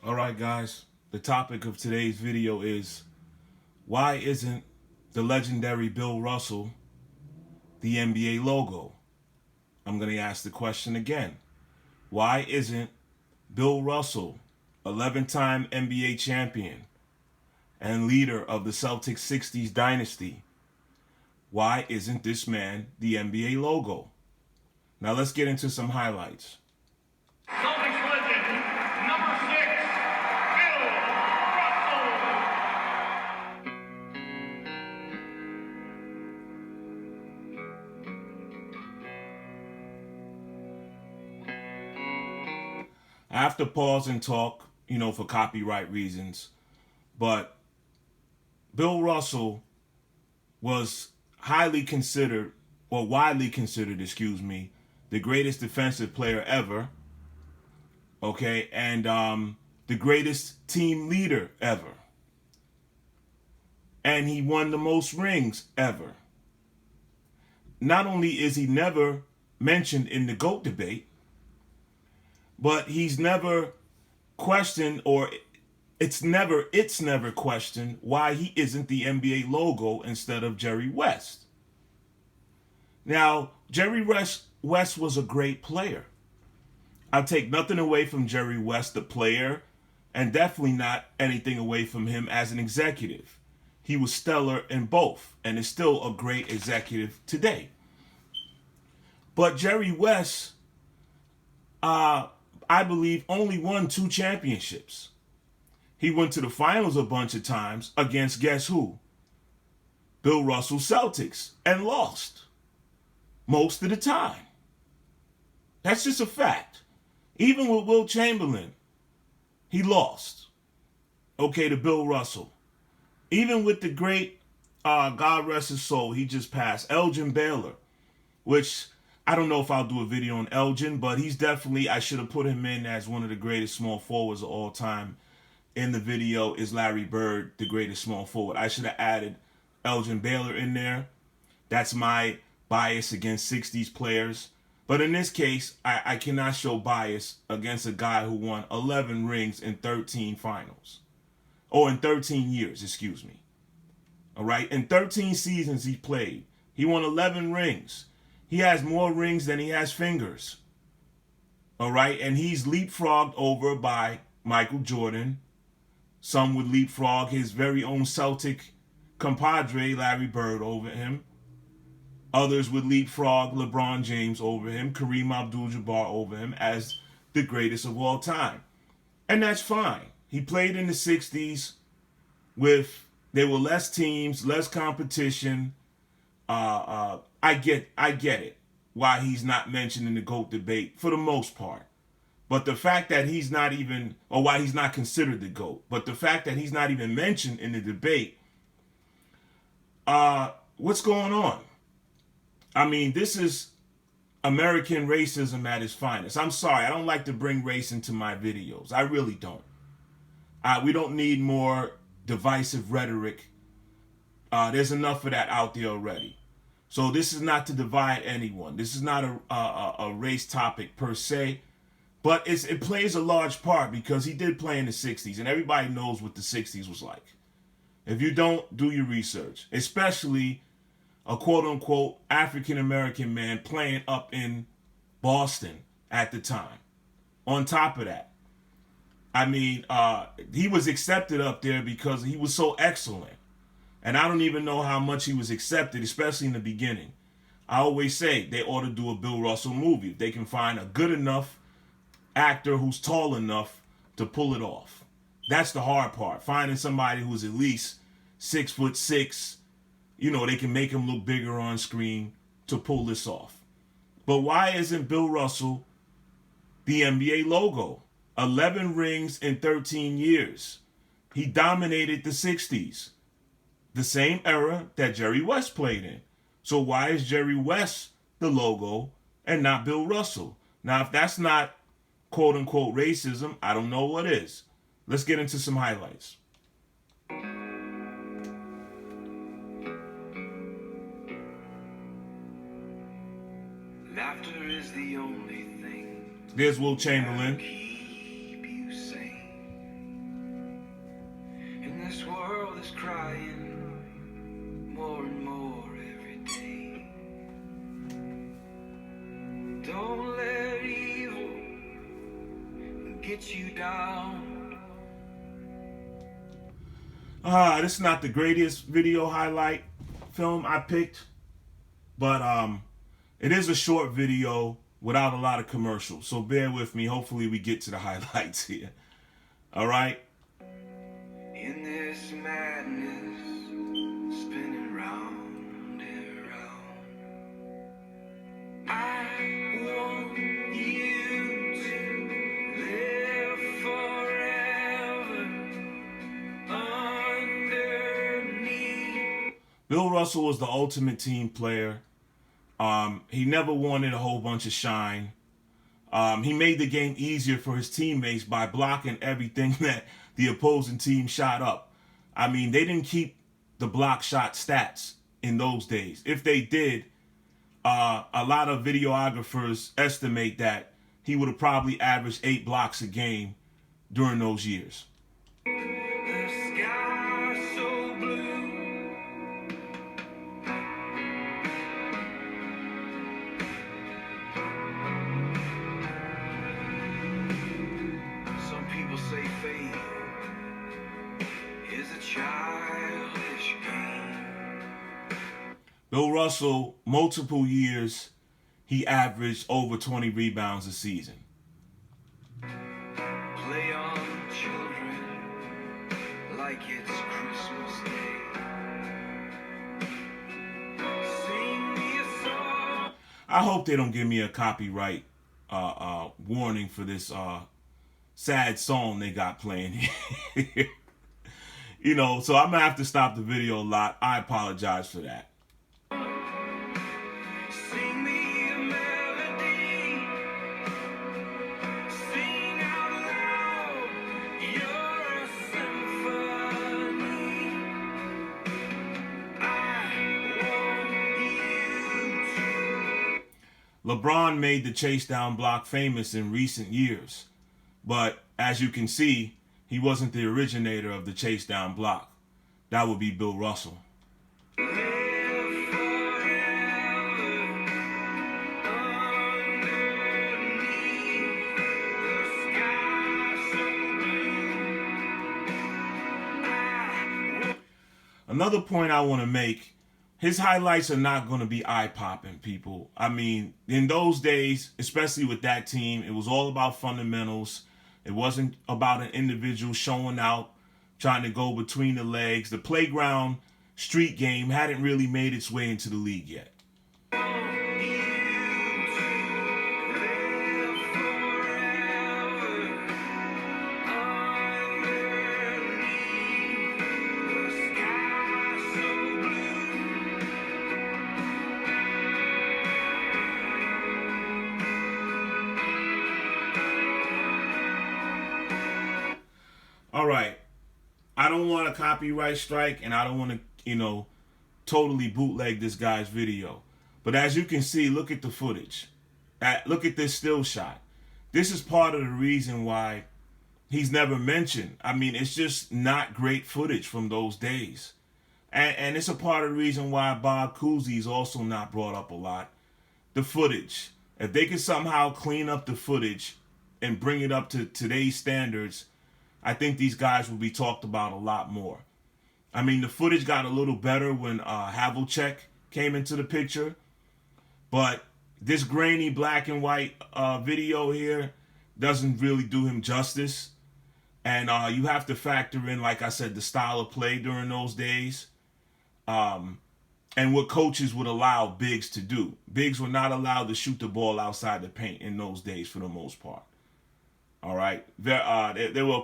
Alright guys, the topic of today's video is why isn't the legendary Bill Russell the NBA logo? I'm going to ask the question again. Why isn't Bill Russell, 11-time NBA champion and leader of the Celtics 60s dynasty, why isn't this man the NBA logo? Now let's get into some highlights. Celtics legend, number 6, Bill Russell. I have to pause and talk, for copyright reasons, but Bill Russell was highly considered, or widely considered, the greatest defensive player ever, okay, and the greatest team leader ever. And he won the most rings ever. Not only is he never mentioned in the GOAT debate, but he's never questioned, or it's never questioned why he isn't the NBA logo instead of Jerry West. Now, Jerry West was a great player. I'll take nothing away from Jerry West, the player, and definitely not anything away from him as an executive. He was stellar in both and is still a great executive today. But Jerry West, I believe, only won 2 championships. He went to the finals a bunch of times against, guess who? Bill Russell Celtics, and lost most of the time. That's just a fact. Even with Wilt Chamberlain, he lost, to Bill Russell. Even with the great, God rest his soul, he just passed, Elgin Baylor, which I don't know if I'll do a video on Elgin, but he's definitely, I should have put him in as one of the greatest small forwards of all time. In the video is Larry Bird, the greatest small forward. I should have added Elgin Baylor in there. That's my bias against 60s players. But in this case, I cannot show bias against a guy who won 11 rings in 13 finals. Or in 13 years, excuse me. All right? In 13 seasons he played, he won 11 rings. He has more rings than he has fingers. All right? And he's leapfrogged over by Michael Jordan. Some would leapfrog his very own Celtic compadre, Larry Bird, over him. Others would leapfrog LeBron James over him, Kareem Abdul-Jabbar over him as the greatest of all time. And that's fine. He played in the 60s there were less teams, less competition. I get it, why he's not mentioned in the GOAT debate for the most part. But the fact that he's not even, or why he's not considered the GOAT, but the fact that he's not even mentioned in the debate, what's going on? I mean, this is American racism at its finest. I'm sorry, I don't like to bring race into my videos. I really don't. We don't need more divisive rhetoric. There's enough of that out there already. So this is not to divide anyone. This is not a race topic per se. But it plays a large part because he did play in the 60s, and everybody knows what the 60s was like. If you don't, do your research. Especially a quote-unquote African-American man playing up in Boston at the time. On top of that, I mean, he was accepted up there because he was so excellent. And I don't even know how much he was accepted, especially in the beginning. I always say they ought to do a Bill Russell movie. If they can find a good enough actor who's tall enough to pull it off. That's the hard part. Finding somebody who's at least 6'6", they can make him look bigger on screen to pull this off. But why isn't Bill Russell the NBA logo? 11 rings in 13 years. He dominated the 60s. The same era that Jerry West played in. So why is Jerry West the logo and not Bill Russell? Now, if that's not quote-unquote racism, I don't know what is. Let's get into some highlights. Laughter is the only thing There's Wilt Chamberlain. keep you sane. get you down. This is not the greatest video highlight film I picked, but it is a short video without a lot of commercials, so bear with me. Hopefully we get to the highlights here. All right. In this madness, spinning round and round, I want you to live forever underneath. Bill Russell was the ultimate team player. He never wanted a whole bunch of shine. He made the game easier for his teammates by blocking everything that the opposing team shot up. I mean, they didn't keep the block shot stats in those days. If they did, a lot of videographers estimate that he would have probably averaged 8 blocks a game during those years. The sky so blue. Some people say faith is a childish game. Bill Russell, multiple years, he averaged over 20 rebounds a season. Play on children like it's Christmas Day. Sing me a song. I hope they don't give me a copyright warning for this sad song they got playing here. You know, so I'm gonna have to stop the video a lot. I apologize for that. Sing me a melody. Sing out loud. You're a symphony. I want you to. LeBron made the chase down block famous in recent years, but as you can see, he wasn't the originator of the chase down block. That would be Bill Russell. Live forever underneath the sky so blue. Another point I want to make, his highlights are not going to be eye-popping, people. I mean, in those days, especially with that team, it was all about fundamentals. It wasn't about an individual showing out, trying to go between the legs. The playground street game hadn't really made its way into the league yet. All right. I don't want a copyright strike, and I don't want to, totally bootleg this guy's video. But as you can see, look at the footage. Look at this still shot. This is part of the reason why he's never mentioned. I mean, it's just not great footage from those days. And it's a part of the reason why Bob Cousy is also not brought up a lot. The footage. If they could somehow clean up the footage and bring it up to today's standards, I think these guys will be talked about a lot more. I mean, the footage got a little better when Havlicek came into the picture, but this grainy black and white video here doesn't really do him justice. And you have to factor in, like I said, the style of play during those days, and what coaches would allow bigs to do. Bigs were not allowed to shoot the ball outside the paint in those days for the most part. All right, there were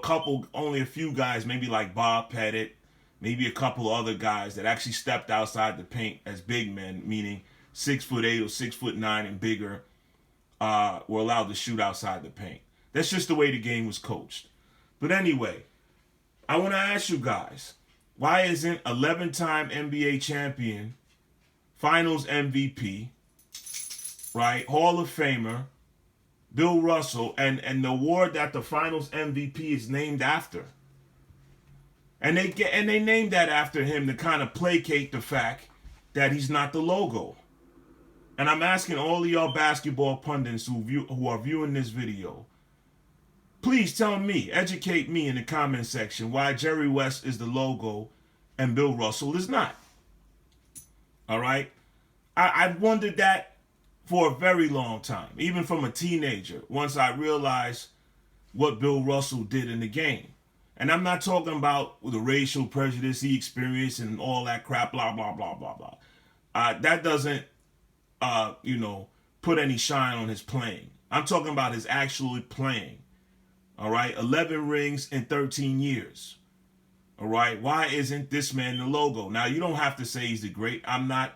only a few guys, maybe like Bob Pettit, maybe a couple other guys that actually stepped outside the paint as big men, meaning 6'8" or 6'9" and bigger, were allowed to shoot outside the paint. That's just the way the game was coached. But anyway, I want to ask you guys, why isn't 11-time NBA champion, Finals MVP, right, Hall of Famer, Bill Russell, and the award that the Finals MVP is named after. And they named that after him to kind of placate the fact that he's not the logo. And I'm asking all of y'all basketball pundits who are viewing this video, Please tell me, educate me in the comment section why Jerry West is the logo and Bill Russell is not. All right? I've wondered that for a very long time, even from a teenager, once I realized what Bill Russell did in the game. And I'm not talking about the racial prejudice he experienced and all that crap, blah, blah, blah, blah, blah. That doesn't, put any shine on his playing. I'm talking about his actually playing. All right? 11 rings in 13 years. All right? Why isn't this man the logo? Now, you don't have to say he's the great. I'm not